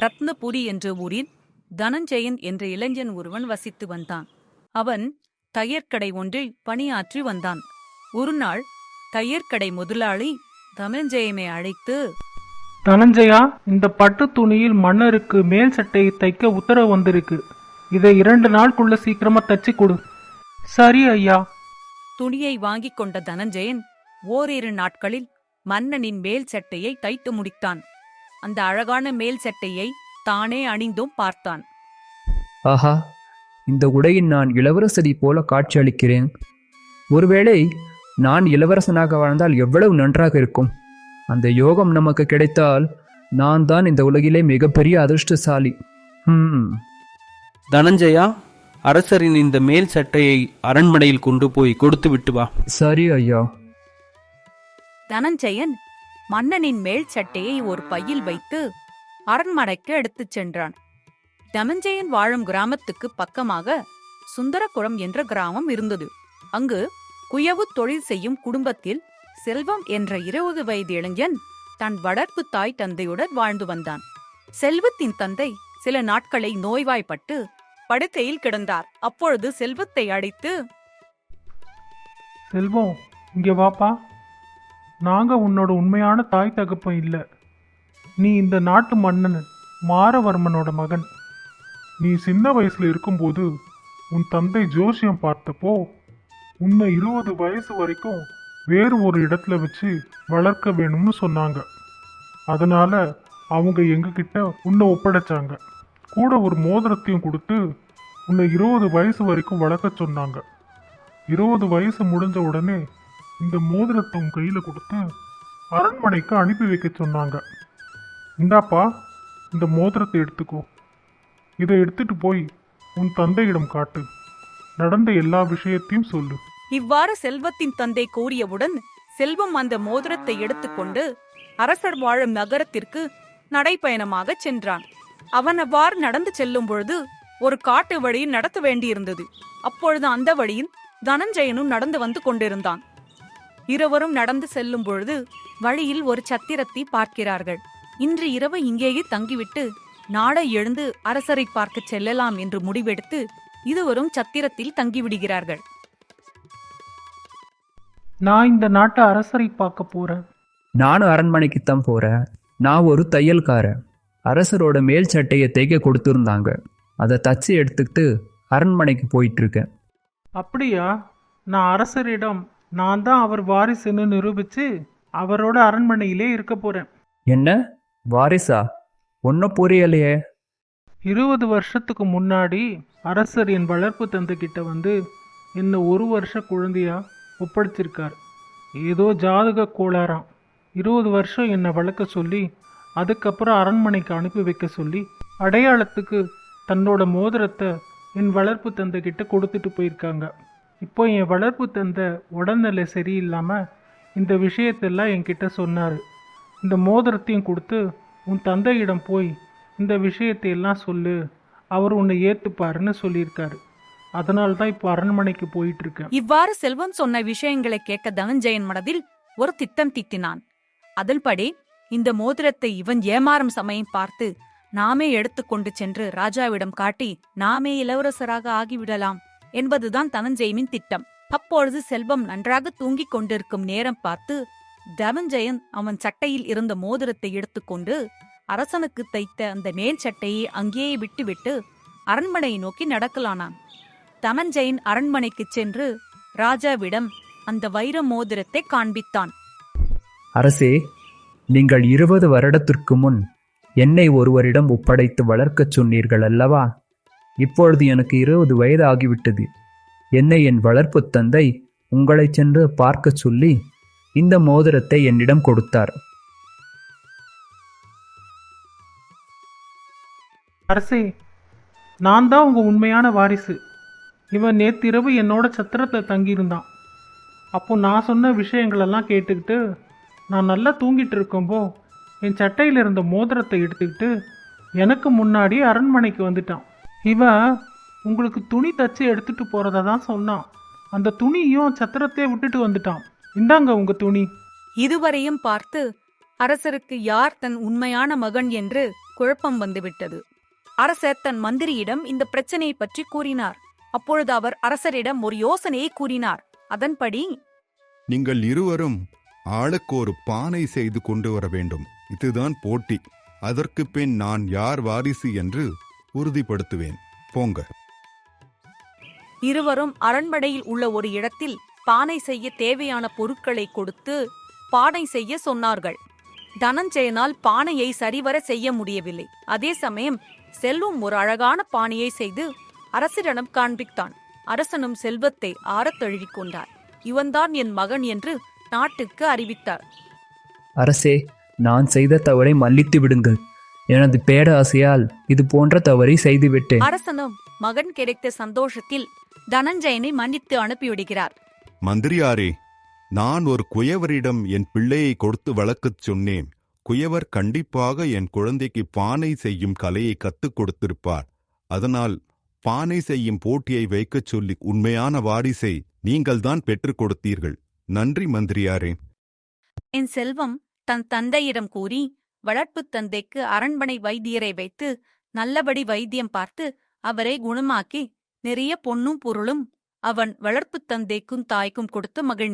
ரத்னபுரி என்ற ஊரில் தனஞ்சயன் என்ற இளைஞன் ஒருவன் வசித்து வந்தான். அவன் தையற்கடை ஒன்றில் பணியாற்றி வந்தான். ஒருநாள் தையற்கடை முதலாளி தனஞ்சயனை அழைத்து, தனஞ்சயா, இந்த பட்டு துணியில் மன்னருக்கு மேல் சட்டையை தைக்க உத்தரவு வந்திருக்கு. இதை 2 நாளுக்குள்ள சீக்கிரமா தச்சு கொடு. சரி ஐயா. துணியை வாங்கிக் கொண்ட தனஞ்சயன் ஓரிரு நாட்களில் மன்னனின் மேல் சட்டையை தைத்து முடித்தான். அந்த அழகான மேல் சட்டையை தானே அணிந்தும் பார்த்தான். ஆஹா, இந்த உடையில் நான் இளவரசரி போல காட்சியளிக்கிறேன். ஒருவேளை நான் இளவரசனாக வாழ்ந்தால் எவ்வளவு நன்றாக இருக்கும். அந்த யோகம் நமக்கு கிடைத்தால் நான் தான் இந்த உலகிலே மிகப்பெரிய அதிர்ஷ்டசாலி. தனஞ்சயா, அரசரின் இந்த மேல் சட்டையை அரண்மனையில் கொண்டு போய் கொடுத்து விட்டு வா. சரி ஐயா. தனஞ்சயன் மன்னனின் மேல் சட்டையை ஒரு பையில் வைத்து அரண்மனைக்கு எடுத்துச் சென்றான். தனஞ்சயன் வாழும் கிராமத்துக்கு பக்கமாக சுந்தரகுளம் என்ற கிராமம் இருந்தது. அங்கு குயவு தொழில் செய்யும் குடும்பத்தில் செல்வம் என்ற 20 வயது இளைஞன் தன் வளர்ப்பு தாய் தந்தையுடன் வாழ்ந்து வந்தான். செல்வத்தின் தந்தை சில நாட்களை நோய்வாய்ப்பட்டு படுக்கையில் கிடந்தார். அப்பொழுது செல்வத்தை அழைத்து, செல்வம், இங்க வாப்பா. நாங்க உன்னோட உண்மையான தாய் தகப்பன் இல்ல. நீ இந்த நாட்டு மன்னன் மாரவர்மனோட மகன். நீ சின்ன வயசுல இருக்கும்போது உன் தந்தை ஜோசியம் பார்த்தப்போ உன்னை 20 வயசு வரைக்கும் வேறு ஒரு இடத்துல வச்சு வளர்க்க வேணும்னு சொன்னாங்க. அதனால அவங்க எங்ககிட்ட உன்னை ஒப்படைச்சாங்க. கூட ஒரு மோதிரத்தையும் கொடுத்து உன்னை 20 வயசு வரைக்கும் வளர்க்க சொன்னாங்க. 20 வயசு முடிஞ்ச உடனே இந்த மோதிரத்தை உன் கையில கொடுத்து அரண்மனைக்கு அனுப்பி வைக்க சொன்னாங்க. இந்தாப்பா, இந்த மோதிரத்தை எடுத்துக்கோ. இதை எடுத்துட்டு போய் உன் தந்தையிடம் காட்டு. நடந்த எல்லா விஷயத்தையும் சொல்லு. இவ்வாறு செல்வத்தின் தந்தை கூறியவுடன் செல்வம் அந்த மோதிரத்தை எடுத்துக்கொண்டு அரசர் வாழும் நகரத்திற்கு நடைப்பயணமாக சென்றான். அவன் அவ்வாறு நடந்து செல்லும் பொழுது ஒரு காட்டு வழியில் நடத்த வேண்டியிருந்தது. அப்பொழுது அந்த வழியில் தனஞ்சயனும் நடந்து வந்து கொண்டிருந்தான். இருவரும் நடந்து செல்லும் பொழுது வழியில் ஒரு சத்திரத்தை பார்க்கிறார்கள். இன்று இரவு இங்கேயே தங்கிவிட்டு நாளை எழுந்து அரசரை பார்க்க செல்லலாம் என்று முடிவெடுத்து இருவரும் சத்திரத்தில் தங்கிவிடுகிறார்கள். நான் இந்த நாட்டு அரசரை பார்க்க போறேன். நானும் அரண்மனைக்குத்தான் போறேன். நான் ஒரு தையல்காரன். அரசரோட மேல் சட்டையை தைக்க கொடுத்துருந்தாங்க. அதை தச்சு எடுத்துக்கிட்டு அரண்மனைக்கு போயிட்டு இருக்கேன். அப்படியா? நான் அரசரிடம் நான் தான் அவர் வாரிசுன்னு நிரூபிச்சு அவரோட அரண்மனையிலே இருக்க போறேன். என்ன வாரிசா? ஒன்னும் புரியலையே. 20 வருஷத்துக்கு முன்னாடி அரசர் என் வளர்ப்பு தந்தைக்கிட்ட வந்து என்னை 1 வருஷ குழந்தையா ஒப்படைச்சிருக்கார். ஏதோ ஜாதக கோளாறாம். 20 வருஷம் என்னை வளர்க்க சொல்லி அதுக்கப்புறம் அரண்மனைக்கு அனுப்பி வைக்க சொல்லி அடையாளத்துக்கு தன்னோட மோதிரத்தை என் வளர்ப்பு தந்தைக்கிட்ட கொடுத்துட்டு போயிருக்காங்க. இப்போ என் வளர்ப்பு தந்தை உடல்நிலை சரியில்லாமல் இந்த விஷயத்தெல்லாம் என்கிட்ட சொன்னார். இந்த மோதிரத்தையும் கொடுத்து உன் தந்தையிடம் போய் இந்த விஷயத்தையெல்லாம் சொல்லு, அவர் உன்னை ஏற்றுப்பாருன்னு சொல்லியிருக்காரு. அதனால தான் இப்போ அரண்மனைக்கு போயிட்டு இருக்கேன். இவ்வாறு செல்வம் சொன்ன விஷயங்களை கேட்க தனஞ்சயன் மனதில் ஒரு திட்டம் தீட்டினான். அதன்படி இந்த மோதிரத்தை இவன் ஏமாறும் சமயம் பார்த்து நாமே எடுத்துக்கொண்டு சென்று ராஜாவிடம் காட்டி நாமே இளவரசராக ஆகிவிடலாம் என்பதுதான் தனஞ்சயனின் திட்டம். அப்பொழுது செல்வம் நன்றாக தூங்கிக் கொண்டிருக்கும் நேரம் பார்த்து தனஞ்சயன் அவன் சட்டையில் இருந்த மோதிரத்தை எடுத்துக்கொண்டு அரசனுக்கு தைத்த அந்த மேல் சட்டையை அங்கேயே விட்டுவிட்டு அரண்மனையை நோக்கி நடக்கலானான். தனஞ்சயன் அரண்மனைக்கு சென்று ராஜாவிடம் அந்த வைர மோதிரத்தை காண்பித்தான். அரசே, நீங்கள் 20 வருடத்திற்கு முன் என்னை ஒருவரிடம் ஒப்படைத்து வளர்க்கச் சொன்னீர்கள் அல்லவா? இப்பொழுது எனக்கு 20 வயது ஆகிவிட்டது. என்னை என் வளர்ப்பு தந்தை உங்களை சென்று பார்க்க சொல்லி இந்த மோதிரத்தை என்னிடம் கொடுத்தார். அரசே, நான் தான் உங்க உண்மையான வாரிசு. இவன் நேத்திரவு என்னோட சத்திரத்தில் தங்கியிருந்தான். அப்போ நான் சொன்ன விஷயங்களெல்லாம் கேட்டுக்கிட்டு நான் நல்லா தூங்கிட்டு இருக்கும்போ என் சட்டையில் இருந்த மோதிரத்தை எடுத்துக்கிட்டு எனக்கு முன்னாடி அரண்மனைக்கு வந்துட்டான். இவன் உங்களுக்கு துணி தச்சு எடுத்துட்டு போறதா தான் சொன்னான். அந்த துணியும் சத்திரத்தையே விட்டுட்டு வந்துட்டான். இந்தாங்க உங்க துணி. இதுவரையும் பார்த்து அரசருக்கு யார் தன் உண்மையான மகன் என்று குழப்பம் வந்துவிட்டது. அரசர் தன் மந்திரியிடம் இந்த பிரச்சனையை பற்றி கூறினார். அப்பொழுது அவர் அரசரிடம் ஒரு யோசனையை கூறினார். அதன்படி, நீங்கள் இருவரும் ஆளுக்கு ஒரு பானை செய்து கொண்டு வர வேண்டும். இதுதான் போட்டி. அதற்கு பின் நான் யார் வாரிசு என்று உறுதிப்படுத்துவேன். போங்க. இருவரும் அரண்மனையில் உள்ள ஒரு இடத்தில் பானை செய்ய தேவையான பொருட்களை கொடுத்து பானை செய்ய சொன்னார்கள். தனஞ்சயனால் பானையை சரிவர செய்ய முடியவில்லை. அதே சமயம் செல்வம் ஒரு அழகான பானையை செய்து அரசரிடம் காண்பித்தான். அரசனும் செல்வத்தை ஆறத் தழுவிக் கொண்டார். இவன்தான் என் மகன் என்று நாட்டுக்கு அறிவித்தார். அரசே, நான் செய்த தவறை மன்னித்து விடுங்கள். எனது பேராசையால் இது போன்ற தவறை செய்துவிட்டேன். அரசனும் மகன் கிடைத்த சந்தோஷத்தில் தனஞ்சயனை மன்னித்து அனுப்பிவிடுகிறார். மந்திரியாரே, நான் ஒரு குயவரிடம் என் பிள்ளையை கொடுத்து வளர்க்கச் சொன்னேன். குயவர் கண்டிப்பாக என் குழந்தைக்கு பானை செய்யும் கலையை கத்துக் கொடுத்திருப்பார். அதனால் பானை செய்யும் போட்டியை வைக்கச் சொல்லி உண்மையான வாரிசை நீங்கள்தான் பெற்றுக் கொடுத்தீர்கள். நன்றி மந்திரியாரே. என் செல்வம் தன் தந்தையிடம் கூறி வளர்ப்புத் தந்தைக்கு அரண்மனை வைத்தியரை வைத்து நல்லபடி வைத்தியம் பார்த்து அவரை குணமாக்கி நிறைய பொன்னும் பொருளும் அவன் வளர்ப்புத் தந்தைக்கும் தாய்க்கும் கொடுத்து மகிழ்ந்தான்.